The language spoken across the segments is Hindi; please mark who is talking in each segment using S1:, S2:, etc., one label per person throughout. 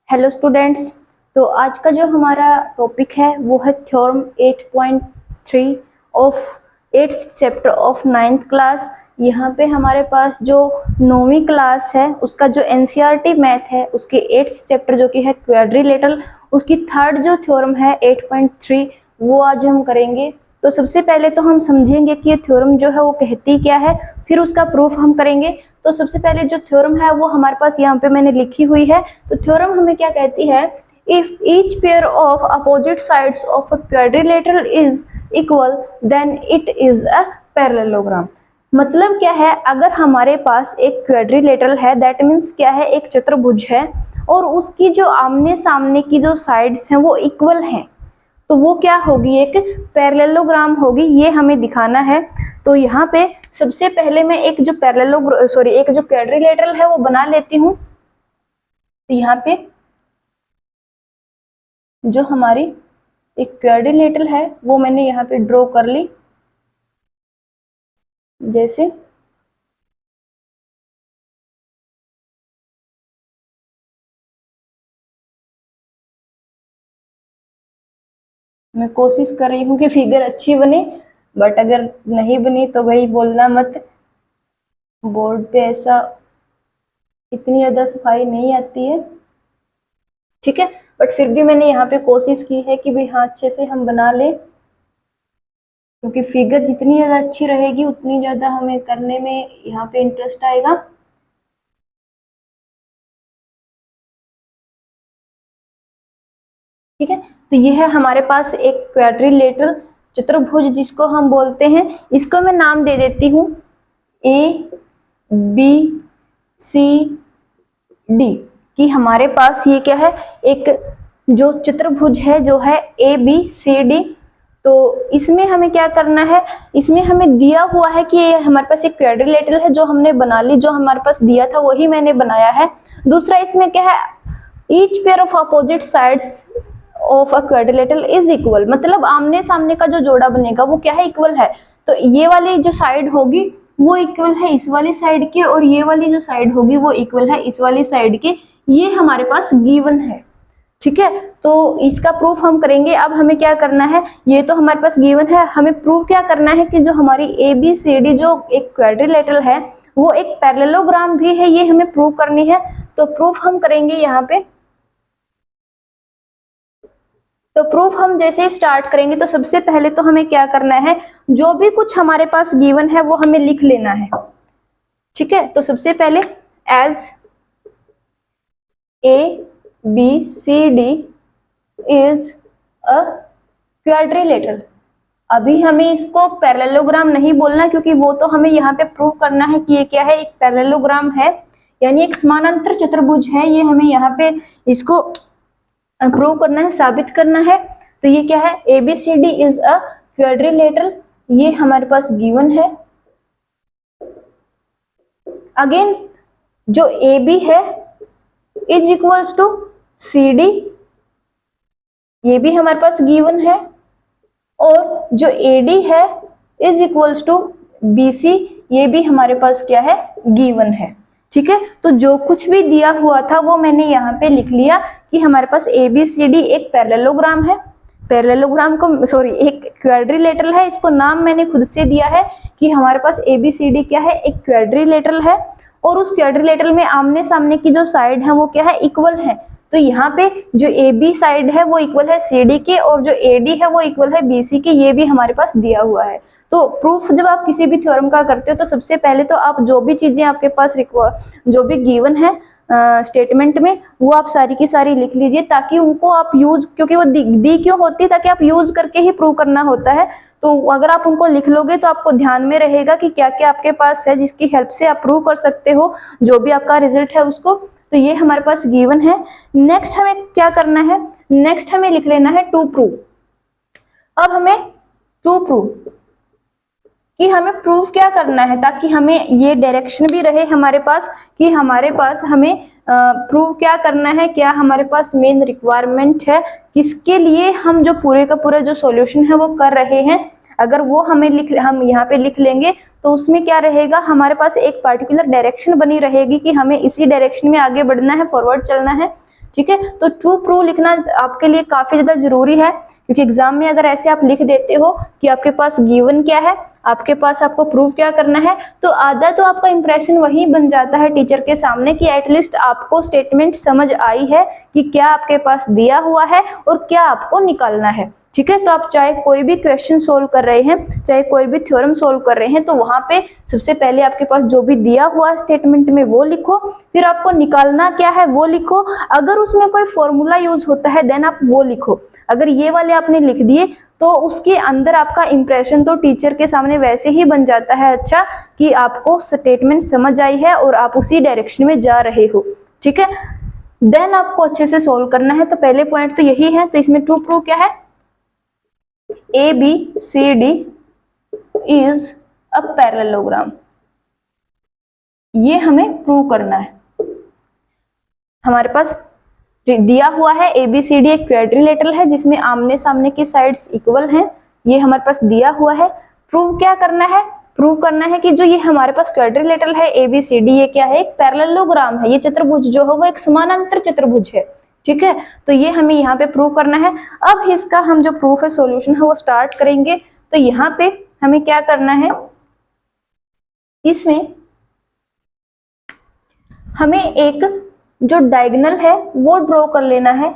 S1: Hello students. तो आज का जो हमारा टॉपिक है वो है theorem 8.3 of 8th chapter of 9th class. यहाँ पे हमारे पास जो 9वीं क्लास है उसका जो एनसीईआरटी मैथ है उसके 8th चैप्टर जो कि है क्वाड्रिलेटरल, उसकी थर्ड जो थ्योरम है 8.3 वो आज हम करेंगे। तो सबसे पहले तो हम समझेंगे कि ये थ्योरम जो है वो कहती क्या है, फिर उसका प्रूफ हम करेंगे। तो सबसे पहले जो थ्योरम है वो हमारे पास यहाँ पे मैंने लिखी हुई है। तो थ्योरम हमें क्या कहती है, if each pair of opposite sides of a quadrilateral is equal then it is a parallelogram. मतलब क्या है, अगर हमारे पास एक क्वाड्रिलेटरल है दैट मीन्स क्या है, एक चतुर्भुज है और उसकी जो आमने सामने की जो साइड्स हैं वो इक्वल हैं, तो वो क्या होगी, एक पैरेललोग्राम होगी। ये हमें दिखाना है। तो यहाँ पे सबसे पहले मैं एक जो एक जो क्वाड्रिलेटरल है वो बना लेती हूँ। तो यहाँ पे जो हमारी एक क्वाड्रिलेटरल है वो मैंने यहाँ पे ड्रॉ कर ली। जैसे मैं कोशिश कर रही हूँ कि फिगर अच्छी बने, बट अगर नहीं बनी तो भाई बोलना मत। बोर्ड पे ऐसा इतनी ज्यादा सफाई नहीं आती है, ठीक है, बट फिर भी मैंने यहाँ पे कोशिश की है कि भाई हाँ अच्छे से हम बना लें, क्योंकि फिगर जितनी ज्यादा अच्छी रहेगी उतनी ज्यादा हमें करने में यहाँ पे इंटरेस्ट आएगा। ठीक है, तो ये है हमारे पास एक क्वाड्रिलेटरल चतुर्भुज जिसको हम बोलते हैं, इसको मैं नाम दे देती हूँ ए बी सी डी। कि हमारे पास ये क्या है, एक जो चतुर्भुज है जो है ए बी सी डी। तो इसमें हमें क्या करना है, इसमें हमें दिया हुआ है कि हमारे पास एक क्वाड्रिलेटरल है जो हमने बना ली, जो हमारे पास दिया था वही मैंने बनाया है। दूसरा इसमें क्या है, each pair of opposite sides of a quadrilateral is equal, मतलब आमने सामने का जो जोड़ा बनेगा वो क्या है, इक्वल है। तो ये वाली जो साइड होगी वो इक्वल है इस वाली साइड के, और ये वाली जो साइड होगी वो इक्वल है इस वाली साइड के। ये हमारे पास गिवन है, ठीक है। तो इसका प्रूफ हम करेंगे। अब हमें क्या करना है, ये तो हमारे पास गिवन है, हमें प्रूफ क्या करना है कि जो हमारी ए बी सी डी जो एक क्वाड्रिलेटरल है वो एक पैरेललोग्राम भी है, ये हमें प्रूव करनी है। तो प्रूफ हम करेंगे यहाँ पे। तो प्रूफ हम जैसे ही स्टार्ट करेंगे तो सबसे पहले तो हमें क्या करना है, जो भी कुछ हमारे पास गिवन है वो हमें लिख लेना है, ठीक है। तो सबसे पहले as A B C D is a quadrilateral. अभी हमें इसको पैरेललोग्राम नहीं बोलना, क्योंकि वो तो हमें यहाँ पे प्रूव करना है कि ये क्या है, एक पैरेललोग्राम है, यानी एक समानांतर चतुर्भुज है। ये हमें यहाँ पे इसको प्रूव करना है, साबित करना है। तो ये क्या है, A B C D is a quadrilateral, ये हमारे पास गिवन है। अगेन जो ए बी है is equals to C D, ये भी हमारे पास गिवन है। और जो ए डी है is equals to B C, ये भी हमारे पास क्या है, गिवन है, ठीक है। तो जो कुछ भी दिया हुआ था वो मैंने यहाँ पे लिख लिया कि हमारे पास ए बी सी डी एक पैरेललोग्राम है। पैरेललोग्राम को एक क्वाड्रिलेटरल है, इसको नाम मैंने खुद से दिया है कि हमारे पास ए बी सी डी क्या है, एक क्वाड्रिलेटरल है। और उस क्वाड्रिलेटरल में आमने सामने की जो साइड है वो क्या है, इक्वल है। तो यहाँ पे जो ए बी साइड है वो इक्वल है सी डी के, और जो ए डी है वो इक्वल है बी सी के, ये भी हमारे पास दिया हुआ है। तो प्रूफ जब आप किसी भी थ्योरम का करते हो तो सबसे पहले तो आप जो भी चीजें आपके पास जो भी गिवन है स्टेटमेंट में वो आप सारी की सारी लिख लीजिए, ताकि उनको आप यूज, क्योंकि वो दी क्यों होती है, ताकि आप यूज करके ही प्रूव करना होता है। तो अगर आप उनको लिख लोगे तो आपको ध्यान में रहेगा कि क्या क्या आपके पास है जिसकी हेल्प से आप प्रूव कर सकते हो जो भी आपका रिजल्ट है उसको। तो ये हमारे पास गिवन है। नेक्स्ट हमें क्या करना है, नेक्स्ट हमें लिख लेना है टू प्रूव। अब हमें टू प्रूव कि हमें प्रूफ क्या करना है, ताकि हमें ये डायरेक्शन भी रहे हमारे पास कि हमारे पास हमें प्रूव क्या करना है, क्या हमारे पास मेन रिक्वायरमेंट है, किसके लिए हम जो पूरे का पूरा जो सॉल्यूशन है वो कर रहे हैं। अगर वो हम यहाँ पे लिख लेंगे तो उसमें क्या रहेगा, हमारे पास एक पार्टिकुलर डायरेक्शन बनी रहेगी कि हमें इसी डायरेक्शन में आगे बढ़ना है, फॉरवर्ड चलना है, ठीक है। तो टू प्रूव लिखना आपके लिए काफी ज्यादा जरूरी है, क्योंकि एग्जाम में अगर ऐसे आप लिख देते हो कि आपके पास गिवन क्या है, आपके पास आपको प्रूव क्या करना है, तो आधा तो आपका इंप्रेशन वही बन जाता है टीचर के सामने कि एटलीस्ट आपको स्टेटमेंट समझ आई है कि क्या आपके पास दिया हुआ है और क्या आपको निकालना है। ठीक है। तो आप चाहे कोई भी क्वेश्चन सोल्व कर रहे हैं, चाहे कोई भी थ्योरम सोल्व कर रहे हैं, तो वहां पे सबसे पहले आपके पास जो भी दिया हुआ स्टेटमेंट में वो लिखो, फिर आपको निकालना क्या है वो लिखो। अगर उसमें कोई फॉर्मूला यूज होता है देन आप वो लिखो। अगर ये वाले आपने लिख दिए तो उसके अंदर आपका इंप्रेशन तो टीचर के सामने वैसे ही बन जाता है अच्छा, कि आपको स्टेटमेंट समझ आई है और आप उसी डायरेक्शन में जा रहे हो। ठीक है। देन आपको अच्छे से सोल्व करना है। तो पहले पॉइंट तो यही है। तो इसमें टू प्रूव क्या है, ABCD इज अ पैरेललोग्राम, ये हमें प्रूव करना है। हमारे पास दिया हुआ है ABCD एक क्वाड्रिलेटरल है जिसमें आमने सामने की साइड्स इक्वल हैं, ये हमारे पास दिया हुआ है। प्रूव क्या करना है, प्रूव करना है कि जो ये हमारे पास क्वाड्रिलेटरल है ABCD, ये क्या है, एक पैरेललोग्राम है। ये चतुर्भुज जो है वो एक समानांतर चतुर्भुज है। ठीक है। तो ये हमें यहाँ पे प्रूव करना है। अब इसका हम जो प्रूफ है, सॉल्यूशन है, वो स्टार्ट करेंगे। तो यहाँ पे हमें क्या करना है, इसमें हमें एक जो डायगोनल है वो ड्रॉ कर लेना है।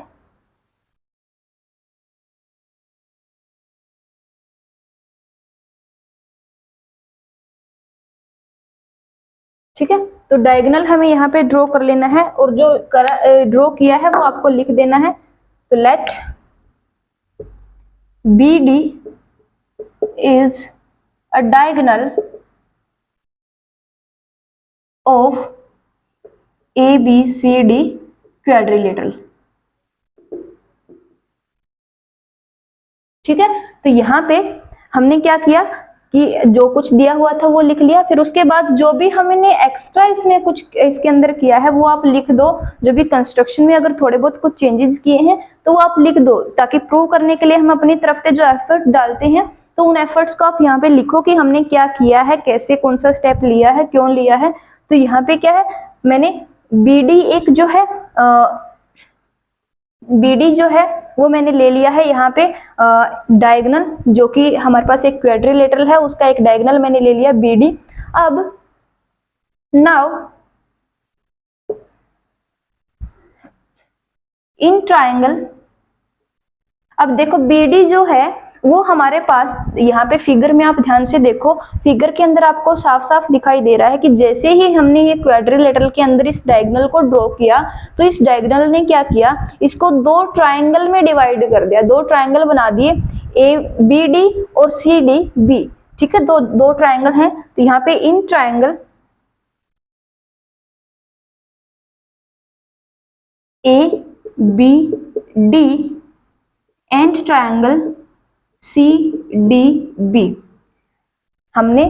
S1: ठीक है। तो डायगोनल हमें यहाँ पे ड्रॉ कर लेना है और जो ड्रॉ किया है वो आपको लिख देना है। तो let BD is a diagonal of ABCD quadrilateral. ठीक है। तो यहाँ पे हमने क्या किया कि जो कुछ दिया हुआ था वो लिख लिया, फिर उसके बाद जो भी हमने एक्स्ट्रा इसमें कुछ इसके अंदर किया है वो आप लिख दो। जो भी कंस्ट्रक्शन में अगर थोड़े बहुत कुछ चेंजेस किए हैं तो वो आप लिख दो, ताकि प्रूव करने के लिए हम अपनी तरफ से जो एफर्ट डालते हैं तो उन एफर्ट्स को आप यहाँ पे लिखो कि हमने क्या किया है, कैसे, कौन सा स्टेप लिया है, क्यों लिया है। तो यहाँ पे क्या है, मैंने BD एक जो है BD जो है वो मैंने ले लिया है यहाँ पे डायगोनल, जो कि हमारे पास एक क्वाड्रिलेटरल है, उसका एक डायगोनल मैंने ले लिया BD। अब नाउ इन ट्रायंगल, अब देखो BD जो है वो हमारे पास यहाँ पे फिगर में आप ध्यान से देखो, फिगर के अंदर आपको साफ साफ दिखाई दे रहा है कि जैसे ही हमने ये क्वाड्रिलेटरल के अंदर इस डायगोनल को ड्रॉ किया तो इस डायगोनल ने क्या किया, इसको दो ट्रायंगल में डिवाइड कर दिया, दो ट्रायंगल बना दिए, ABD और CDB। ठीक है। दो ट्रायंगल हैं। तो यहाँ पे in triangle ABD and triangle CDB, हमने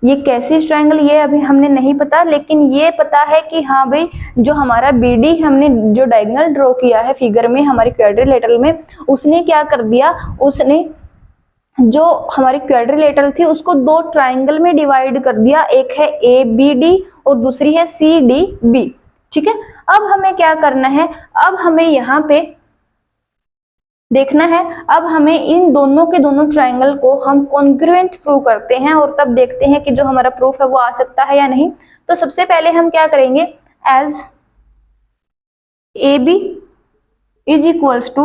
S1: ये कैसे ट्रायंगल, ये अभी हमने नहीं पता, लेकिन ये पता है कि हाँ भाई जो हमारा BD हमने जो डायगोनल ड्रॉ किया है फिगर में हमारी क्वाड्रिलेटरल में, उसने क्या कर दिया, उसने जो हमारी क्वाड्रिलेटरल थी उसको दो ट्रायंगल में डिवाइड कर दिया, एक है ABD और दूसरी है CDB। ठीक है। अब हमें क्या करना है, अब हमें यहाँ पे देखना है, अब हमें इन दोनों के दोनों ट्रायंगल को हम कॉन्ग्रुएंट प्रूव करते हैं और तब देखते हैं कि जो हमारा प्रूफ है वो आ सकता है या नहीं। तो सबसे पहले हम क्या करेंगे, as AB is equals to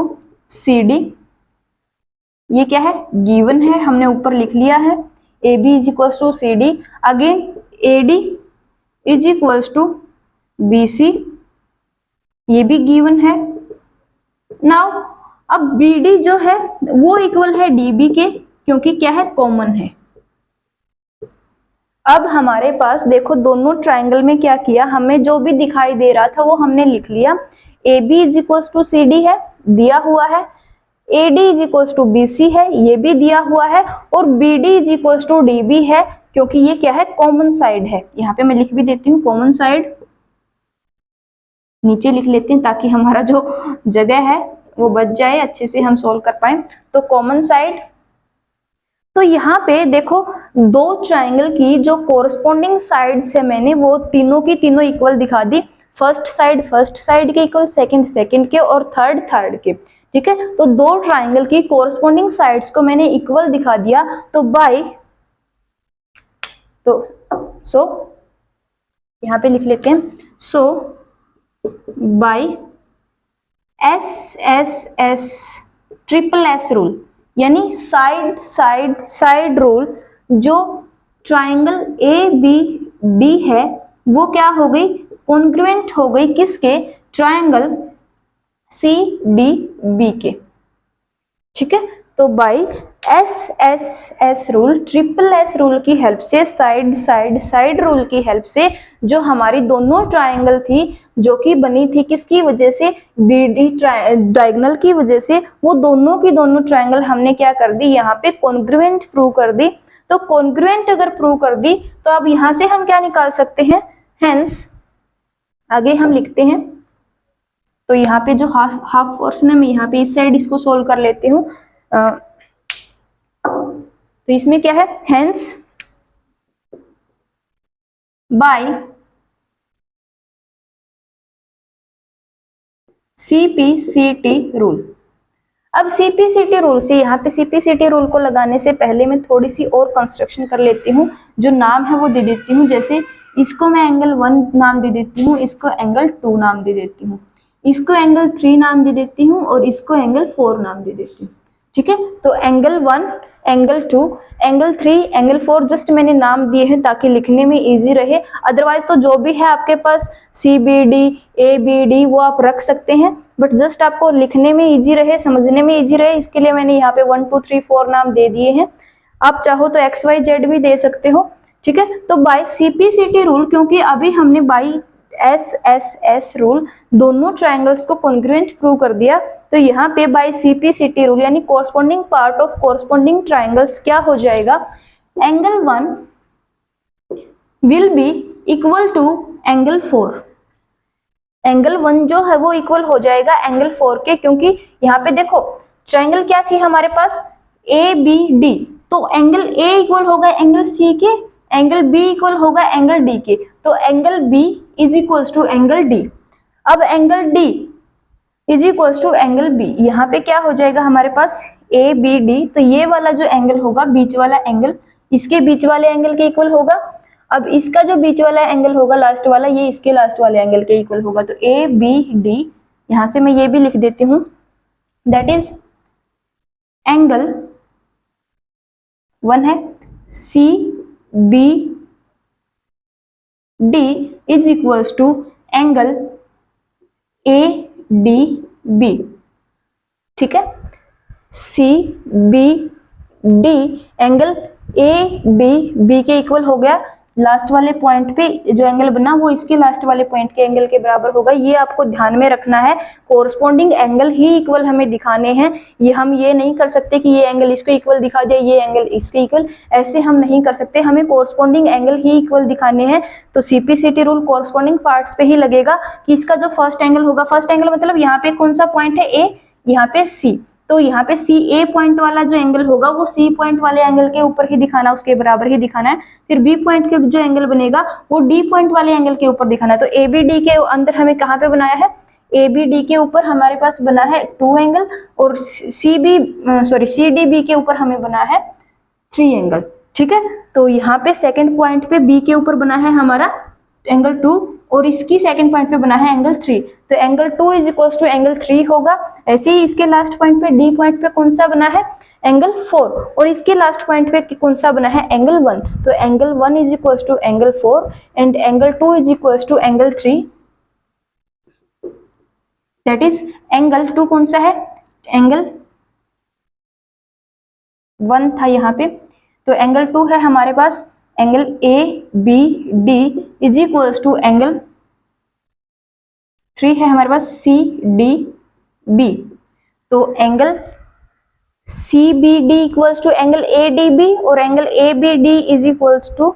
S1: CD, ये क्या है, गिवन है, हमने ऊपर लिख लिया है AB is equals to CD। Again AD is equals to BC, ये भी गिवन है। नाउ अब BD जो है वो इक्वल है DB के, क्योंकि क्या है, कॉमन है। अब हमारे पास देखो दोनों ट्रायंगल में क्या किया, हमें जो भी दिखाई दे रहा था वो हमने लिख लिया। AB is equal to CD है, दिया हुआ है, AD is equal to BC है, ये भी दिया हुआ है, और BD is equal to DB है, क्योंकि ये क्या है, कॉमन साइड है। यहाँ पे मैं लिख भी देती हूँ कॉमन साइड, नीचे लिख लेते हैं ताकि हमारा जो जगह है वो बच जाए, अच्छे से हम सोल्व कर पाए। तो कॉमन साइड, तो यहाँ पे देखो दो ट्रायंगल की जो कोरस्पोंडिंग साइड्स है मैंने वो तीनों की तीनों इक्वल दिखा दी। फर्स्ट साइड के इक्वल, सेकंड के और थर्ड के। ठीक है, तो दो ट्राइंगल की कोरस्पॉन्डिंग साइड्स को मैंने इक्वल दिखा दिया, तो बाय सो यहां पे लिख लेते हैं, so by SSS triple S rule, यानी साइड रूल, जो ट्राइंगल ABD है वो क्या हो गई, कॉन्ग्रुएंट हो गई किसके, ट्राइंगल CDB के। ठीक है, तो by SSS rule, triple S rule की हेल्प से, साइड रूल की हेल्प से, जो हमारी दोनों ट्राइंगल थी जो कि बनी थी किसकी वजह से, BD डायगोनल की वजह से, वो दोनों की दोनों ट्राइंगल हमने क्या कर दी, यहाँ पे कॉन्ग्रुएंट प्रूव कर दी। तो कॉन्ग्रुएंट अगर प्रूव कर दी तो अब यहां से हम क्या निकाल सकते हैं, हेंस आगे हम लिखते हैं, तो यहाँ पे जो हाफ पोर्शन है मैं यहाँ पे इस साइड इसको सोल्व कर लेती हूँ। तो इसमें क्या है, हेंस बाय CPCT रूल। अब CPCT रूल से, यहाँ पे CPCT रूल को लगाने से पहले मैं थोड़ी सी और कंस्ट्रक्शन कर लेती हूँ, जो नाम है वो दे देती हूँ। जैसे इसको मैं एंगल 1 नाम दे देती हूँ, इसको एंगल 2 नाम दे देती हूँ, इसको एंगल 3 नाम दे देती हूँ और इसको एंगल 4 नाम दे देती हूँ। ठीक है, तो angle 1, angle 2, angle 3, angle 4 just मैंने नाम दिए हैं ताकि लिखने में इजी रहे। अदरवाइज तो जो भी है आपके पास CBD ABD वो आप रख सकते हैं, बट जस्ट आपको लिखने में इजी रहे, समझने में इजी रहे, इसके लिए मैंने यहाँ पे 1 2 3 4 नाम दे दिए हैं। आप चाहो तो XYZ भी दे सकते हो। ठीक है, तो बाय CPCT रूल, क्योंकि अभी हमने बाय SSS रूल दोनों ट्राइंगल्स को कॉन्ग्रुएंट प्रूव कर दिया, तो यहाँ पे बाय CPCT रूल यानी corresponding part of corresponding triangles क्या हो जाएगा, angle 1 will be equal to angle 4। Angle 1 जो है वो इक्वल हो जाएगा एंगल 4 के, क्योंकि यहाँ पे देखो ट्राइंगल क्या थी हमारे पास, ABD, तो एंगल A इक्वल होगा एंगल C के, एंगल B इक्वल होगा एंगल D के, तो angle B is equals to angle D। अब angle D is equals to angle B, यहाँ पे क्या हो जाएगा हमारे पास ABD, तो ये वाला जो एंगल होगा बीच वाला एंगल इसके बीच वाले एंगल के इक्वल होगा। अब इसका जो बीच वाला एंगल होगा लास्ट वाला, ये इसके लास्ट वाले एंगल के इक्वल होगा, तो ABD, यहां से मैं ये भी लिख देती हूं, दैट इज एंगल 1 है CBD is equals to angle ADB। ठीक है, CBD एंगल ADB के इक्वल हो गया, लास्ट वाले पॉइंट पे जो एंगल बना वो इसके लास्ट वाले पॉइंट के एंगल के बराबर होगा। ये आपको ध्यान में रखना है, कोरस्पॉन्डिंग एंगल ही इक्वल हमें दिखाने हैं, ये हम ये नहीं कर सकते कि ये एंगल इसको इक्वल दिखा दिया, ये एंगल इसके इक्वल, ऐसे हम नहीं कर सकते, हमें कोरस्पॉन्डिंग एंगल ही इक्वल दिखाने हैं। तो CPCT रूल कोरस्पॉन्डिंग पार्ट्स पे ही लगेगा कि इसका जो फर्स्ट एंगल होगा, फर्स्ट एंगल मतलब यहाँ पे कौन सा पॉइंट है A, यहाँ पे C, तो यहाँ पे CA पॉइंट वाला जो एंगल होगा वो C पॉइंट वाले एंगल के ऊपर ही दिखाना, उसके बराबर ही दिखाना है। फिर B पॉइंट के जो एंगल बनेगा वो D पॉइंट वाले एंगल के ऊपर दिखाना है। तो ABD के अंदर हमें कहाँ पे बनाया है, ABD के ऊपर हमारे पास बना है 2 एंगल और CDB के ऊपर हमें बना है 3 एंगल। ठीक है, तो यहाँ पे सेकेंड पॉइंट पे B के ऊपर बना है हमारा एंगल 2 और इसकी सेकंड पॉइंट पे बना है एंगल 3, तो angle 2 is equals to angle 3 होगा। ऐसे ही इसके लास्ट पॉइंट पे D पॉइंट पे कौन सा बना है, एंगल 4, और इसके लास्ट पॉइंट पे कौन सा बना है, एंगल 1, तो angle 1 is equals to angle 4 and angle 2 is equals to angle 3, that is angle 2 कौन सा है, एंगल 1 था यहाँ पे, तो एंगल 2 है हमारे पास angle ABD is equals to angle 3 है हमारे पास CDB, तो angle CBD equals to angle ADB और angle ABD is equals to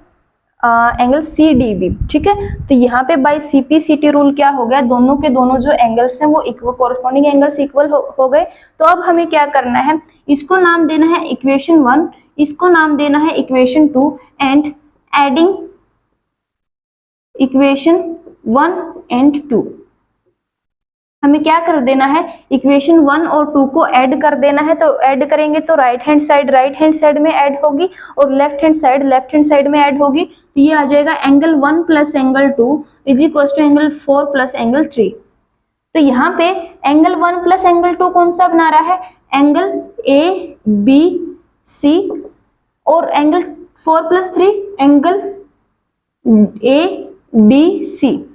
S1: angle CDB। ठीक है, तो यहाँ पे बाय CPCT रूल क्या हो गया, दोनों के दोनों जो एंगल्स हैं वो इक्वल, कोरस्पॉन्डिंग एंगल्स इक्वल हो गए। तो अब हमें क्या करना है, इसको नाम देना है इक्वेशन 1, इसको नाम देना है equation 2 and adding equation 1 and 2। हमें क्या कर देना है, इक्वेशन 1 और 2 को ऐड कर देना है। तो ऐड करेंगे तो राइट हैंड साइड में ऐड होगी और लेफ्ट हैंड साइड में ऐड होगी। तो ये आ जाएगा angle 1 plus angle 2 is equal to angle 4 plus angle 3। तो यहाँ पे एंगल 1 प्लस एंगल 2 कौन सा बना रहा है, एंगल ए बी सी, और angle 4 plus 3 angle A D C.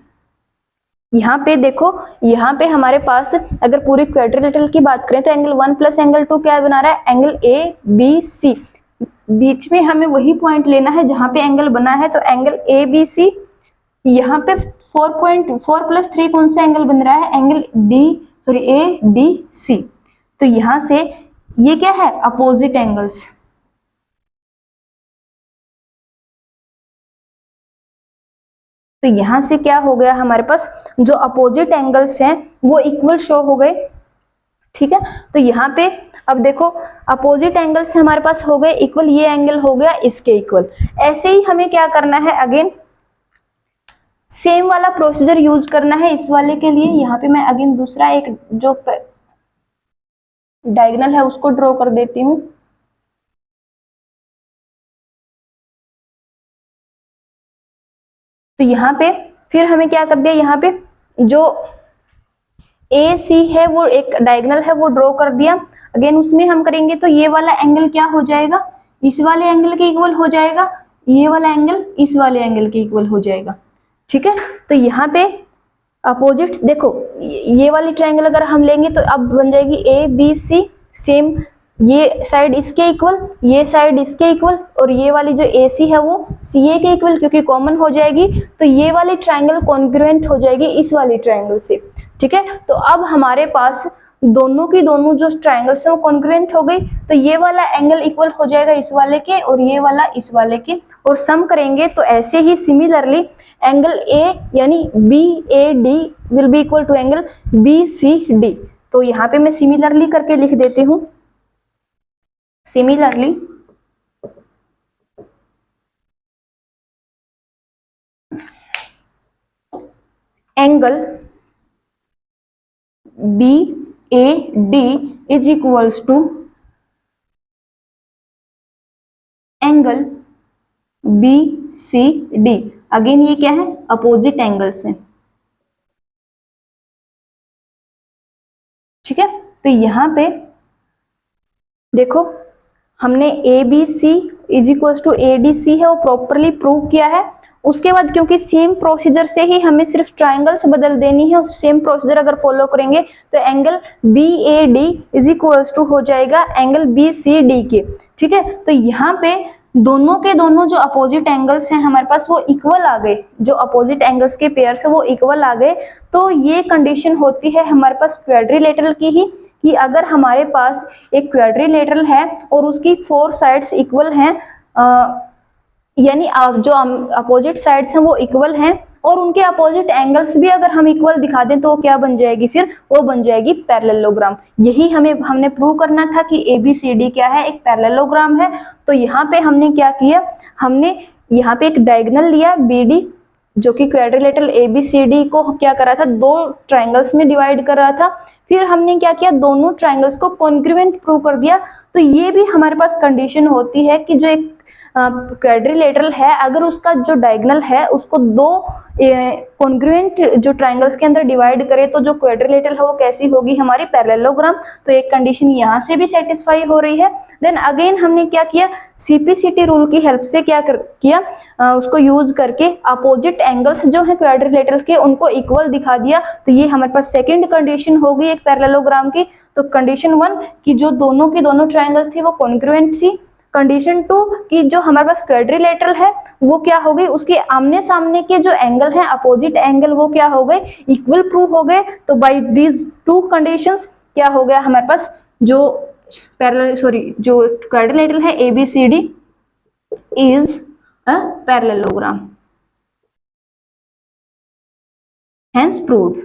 S1: यहाँ पे देखो, यहाँ पे हमारे पास अगर पूरी क्वाड्रिलेटरल की बात करें तो एंगल 1 प्लस एंगल 2 क्या बना रहा है, एंगल ए बी सी। बीच में हमें वही पॉइंट लेना है जहां पे एंगल बना है, तो एंगल ए बी सी। यहाँ पे 4 प्लस 3 कौन सा एंगल बन रहा है, एंगल ए डी सी। तो यहां से ये क्या है, अपोजिट एंगल्स। तो यहां से क्या हो गया, हमारे पास जो अपोजिट एंगल्स हैं वो इक्वल शो हो गए। ठीक है, तो यहाँ पे अब देखो अपोजिट एंगल्स हमारे पास हो गए इक्वल, ये एंगल हो गया इसके इक्वल। ऐसे ही हमें क्या करना है, अगेन सेम वाला प्रोसीजर यूज करना है इस वाले के लिए। यहाँ पे मैं अगेन दूसरा एक जो डायगोनल है उसको ड्रॉ कर देती हूँ। तो यहाँ पे फिर हमें क्या कर दिया, यहाँ पे जो ए सी है वो एक डायगोनल है वो ड्रॉ कर दिया। अगेन उसमें हम करेंगे तो ये वाला एंगल क्या हो जाएगा, इस वाले एंगल के इक्वल हो जाएगा, ये वाला एंगल इस वाले एंगल के इक्वल हो जाएगा। ठीक है, तो यहाँ पे अपोजिट देखो, ये वाली ट्रायंगल अगर हम लेंगे तो अब बन जाएगी ए बी सी, सेम ये साइड इसके इक्वल, ये साइड इसके इक्वल, और ये वाली जो ए सी है वो सी ए के इक्वल, क्योंकि कॉमन हो जाएगी। तो ये वाली ट्रायंगल कॉन्ग्रुएंट हो जाएगी इस वाली ट्रायंगल से। ठीक है, तो अब हमारे पास दोनों की दोनों जो ट्रायंगल्स है वो कॉन्ग्रुएंट हो गई। तो ये वाला एंगल इक्वल हो जाएगा इस वाले के और ये वाला इस वाले के, और सम करेंगे तो ऐसे ही सिमिलरली एंगल ए यानी B A D will be equal to angle B C D. तो यहाँ पे मैं सिमिलरली करके लिख देती हूँ, similarly angle B A D is equals to angle B C D. Again ये क्या है, अपोजिट एंगल्स हैं। ठीक है, तो यहां पे देखो हमने A B C is equals to A D C है वो प्रॉपरली प्रूव किया है। उसके बाद क्योंकि सेम प्रोसीजर से ही हमें सिर्फ ट्रायंगल्स बदल देनी है, उस सेम प्रोसीजर अगर फॉलो करेंगे तो angle B A D is equals to हो जाएगा एंगल बी सी डी के। ठीक है, तो यहाँ पे दोनों के दोनों जो अपोजिट एंगल्स हैं हमारे पास वो इक्वल आ गए, जो अपोजिट एंगल्स के पेयर है वो इक्वल आ गए। तो ये कंडीशन होती है हमारे पास क्वाड्रिलेटरल की ही, कि अगर हमारे पास एक क्वाड्रिलेटरल है और उसकी 4 साइड्स इक्वल हैं, यानी जो अपोजिट साइड्स हैं वो इक्वल हैं और उनके अपोजिट एंगल्स भी अगर हम इक्वल दिखा दें तो क्या बन जाएगी, फिर वो बन जाएगी पैरेललोग्राम। यही हमने प्रूव करना था कि ABCD क्या है, एक पैरेललोग्राम है। तो यहाँ पे हमने क्या किया, हमने यहाँ पे एक डायगोनल लिया BD जो कि क्वाड्रिलेटरल ABCD को क्या करा था, 2 ट्रायंगल्स में डिवाइड कर रहा था। फिर हमने क्या किया, दोनों ट्रायंगल्स को कॉन्ग्रुएंट प्रूव कर दिया। तो ये भी हमारे पास कंडीशन होती है कि जो एक क्वाड्रिलेटरल है अगर उसका जो डायगोनल है उसको 2 कॉन्ग्रुएंट जो ट्रायंगल्स के अंदर डिवाइड करे तो जो क्वाड्रिलेटरल है वो कैसी होगी, हमारी पैरेललोग्राम। तो एक कंडीशन यहाँ से भी सेटिस्फाई हो रही है। देन अगेन हमने क्या किया, CPCT रूल की हेल्प से क्या किया, उसको यूज करके अपोजिट एंगल्स जो है क्वाड्रिलेटरल के उनको इक्वल दिखा दिया। तो ये हमारे पास सेकेंड कंडीशन हो गई एक पैरेललोग्राम की। तो कंडीशन 1 कि जो दोनों की दोनों ट्रायंगल थी वो कॉन्ग्रुएंट थी। कंडीशन 2 कि जो हमारे पास क्वाड्रिलेटरल है वो क्या हो गई, उसके आमने सामने के जो एंगल हैं अपोजिट एंगल वो क्या हो गए, इक्वल प्रूव हो गए। तो बाय दीज 2 कंडीशंस क्या हो गया हमारे पास, जो जो क्वाड्रिलेटरल है ABCD is a parallelogram, hence proved.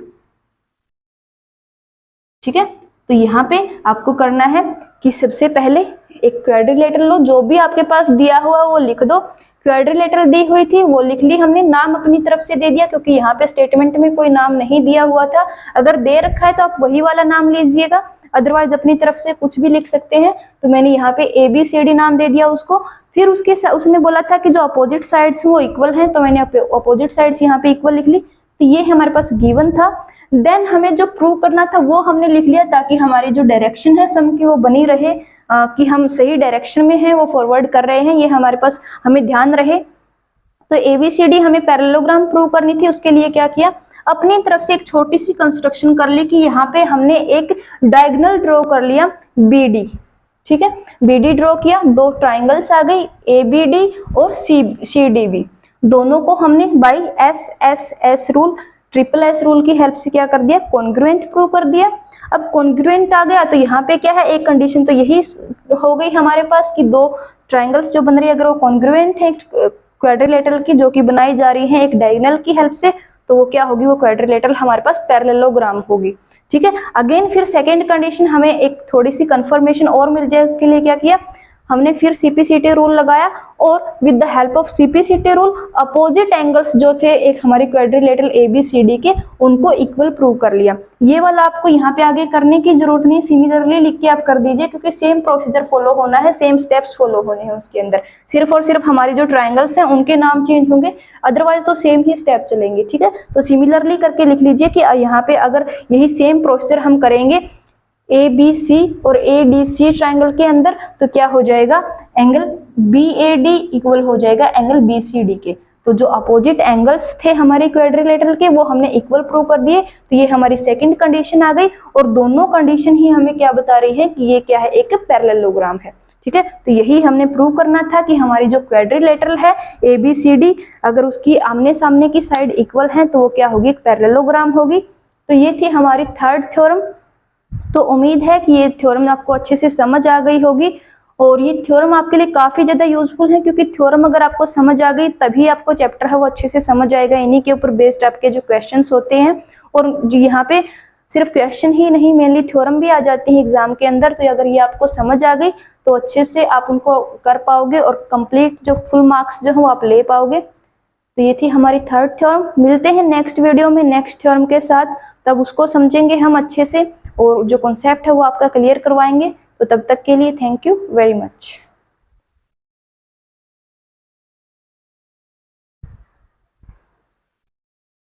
S1: ठीक है, तो यहाँ पे आपको करना है कि सबसे पहले एक क्वाड्रिलेटरल लो, जो भी आपके पास दिया हुआ वो लिख दो। क्वाड्रिलेटरल दी हुई थी वो लिख ली हमने, नाम अपनी तरफ से दे दिया क्योंकि यहाँ पे स्टेटमेंट में कोई नाम नहीं दिया हुआ था। अगर दे रखा है तो आप वही वाला नाम लीजिएगा, अदरवाइज अपनी तरफ से कुछ भी लिख सकते हैं। तो मैंने यहाँ पे ABCD नाम दे दिया उसको। फिर उसने बोला था कि जो अपोजिट साइड्स वो इक्वल हैं, तो मैंने अपोजिट साइड्स यहाँ पे इक्वल लिख ली। तो ये हमारे पास गिवन था। देन हमें जो प्रूव करना था वो हमने लिख लिया ताकि हमारी जो डायरेक्शन है सम की वो बनी रहे, कि हम सही डायरेक्शन में हैं, वो फॉरवर्ड कर रहे हैं, ये हमारे पास हमें ध्यान रहे। तो ABCD हमें पैरेललोग्राम प्रूव करनी थी, उसके लिए क्या किया, अपनी तरफ से एक छोटी सी कंस्ट्रक्शन कर ली कि यहाँ पे हमने एक डायगोनल ड्रॉ कर लिया BD, ठीक है। BD ड्रॉ किया, दो ट्राइंगल्स आ गई ABD और CDB, दोनों को हमने by SSS rule, SSS rule की हेल्प से क्या कर दिया, कॉन्ग्रुएंट प्रूव कर दिया। अब कॉन्ग्रुएंट आ गया तो यहाँ पे क्या है, एक कंडीशन तो यही हो गई हमारे पास कि दो ट्राइंगल्स जो बन रही है अगर वो कॉन्ग्रुएंट है क्वाड्रिलेटरल की जो कि बनाई जा रही है एक डायगोनल की हेल्प से, तो वो क्या होगी, वो क्वाड्रिलेटरल हमारे पास पैरेललोग्राम होगी, ठीक है। अगेन फिर सेकेंड कंडीशन हमें एक थोड़ी सी कंफर्मेशन और मिल जाए, उसके लिए क्या किया हमने, फिर CPCT रूल लगाया और with the help of CPCT rule opposite angles जो थे एक हमारे क्वाड्रिलेटरल ABCD के, उनको इक्वल प्रूव कर लिया। ये वाला आपको यहाँ पे आगे करने की जरूरत नहीं, सिमिलरली लिख के आप कर दीजिए क्योंकि सेम प्रोसीजर फॉलो होना है, सेम स्टेप्स फॉलो होने हैं उसके अंदर, सिर्फ और सिर्फ हमारी जो ट्राइंगल्स हैं उनके नाम चेंज होंगे, अदरवाइज तो सेम ही स्टेप चलेंगे, ठीक है। तो सिमिलरली करके लिख लीजिए कि यहाँ पे अगर यही सेम प्रोसीजर हम करेंगे ABC और ADC ट्राइंगल के अंदर तो क्या हो जाएगा, एंगल BAD इक्वल हो जाएगा एंगल BCD के। तो जो अपोजिट एंगल्स थे हमारे क्वाड्रिलेटरल के वो हमने इक्वल प्रूव कर दिए। तो ये हमारी सेकंड कंडीशन आ गई और दोनों कंडीशन ही हमें क्या बता रही है कि ये क्या है, एक पैरेललोग्राम है, ठीक है। तो यही हमने प्रूव करना था कि हमारी जो क्वाड्रिलेटरल है ABCD अगर उसकी आमने सामने की साइड इक्वल है तो वो क्या होगी, पैरेललोग्राम होगी। तो ये थी हमारी थर्ड थ्योरम। तो उम्मीद है कि ये थ्योरम आपको अच्छे से समझ आ गई होगी और ये थ्योरम आपके लिए काफी ज्यादा यूजफुल है क्योंकि थ्योरम अगर आपको समझ आ गई तभी आपको चैप्टर है वो अच्छे से समझ आएगा, इन्हीं के ऊपर बेस्ड आपके जो क्वेश्चंस होते हैं। और जो यहाँ पे सिर्फ क्वेश्चन ही नहीं, मेनली थ्योरम भी आ जाती है एग्जाम के अंदर, तो अगर ये आपको समझ आ गई तो अच्छे से आप उनको कर पाओगे और कंप्लीट जो फुल मार्क्स जो है वो आप ले पाओगे। तो ये थी हमारी थर्ड थ्योरम। मिलते हैं नेक्स्ट वीडियो में नेक्स्ट थ्योरम के साथ, तब उसको समझेंगे हम अच्छे से और जो कॉन्सेप्ट है वो आपका क्लियर करवाएंगे। तो तब तक के लिए थैंक यू वेरी मच।